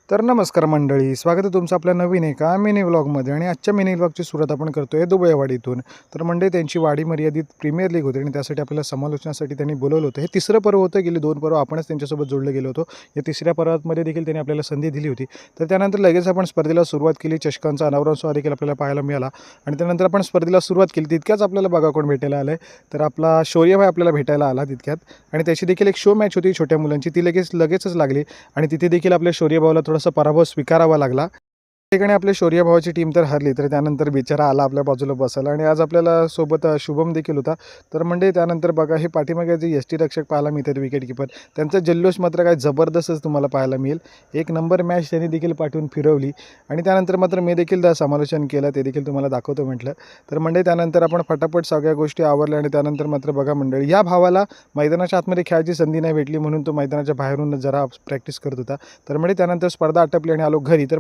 तर नमस्कार मंडळी, स्वागत आहे तुमचं आपल्या नवीन एका मिनी व्लॉगमध्ये. आणि आजच्या मिनी व्लॉगची सुरुवात आपण करतोय दुबईवाडीतून. तर मंडळी, त्यांची वाडी मर्यादित प्रीमियर लीग होती आणि त्यासाठी आपल्याला समालोचनासाठी त्यांनी बोलवलं होतं. हे तिसरं पर्व होतं. गेली 2 पर्व आपणच त्यांच्यासोबत जोडले गेलो होतो. या तिसऱ्या पर्वामध्ये देखील त्यांनी आपल्याला संधी दिली होती. तर त्यानंतर लगेच आपण स्पर्धेला सुरुवात केली. चषकांचा अनावरण सोहळा देखील आपल्याला पाहायला मिळाला आणि त्यानंतर आपण स्पर्धेला सुरुवात केली. तितक्याच आपल्याला बघा कोण भेटायला आलं आहे, तर आपला शौर्यभाई आपल्याला भेटायला आला तितक्यात. आणि त्याची देखील एक शो मॅच होती छोट्या मुलांची, ती लगेचच लागली आणि तिथे देखील आपल्या शौर्यभाऊला थोडासा पराभव स्वीकारावा लागला. ठिकाणी आपल्या शौर्य भावाची टीम तर हरली, तर त्यानंतर बिचारा आला आपल्या बाजूला बसायला. आणि आज आपल्याला सोबत शुभम देखील होता. तर म्हणजे त्यानंतर बघा, हे पाठीमागे जे एस टी रक्षक पाहायला मिळतात, विकेट कीपर, त्यांचा जल्लोष मात्र काय जबरदस्तच तुम्हाला पाहायला मिळेल. एक नंबर मॅच त्यांनी देखील पाठवून फिरवली. आणि त्यानंतर मात्र मी देखील समालोचन केलं, ते देखील तुम्हाला दाखवतो म्हटलं. तर म्हणजे त्यानंतर आपण फटाफट सगळ्या गोष्टी आवरल्या. आणि त्यानंतर मात्र बघा मंडळी, या भावाला मैदानाच्या आतमध्ये खेळायची संधी नाही भेटली, म्हणून तो मैदानाच्या बाहेरून जरा प्रॅक्टिस करत होता. तर म्हणजे त्यानंतर स्पर्धा आटपली आणि आलो घरी. तर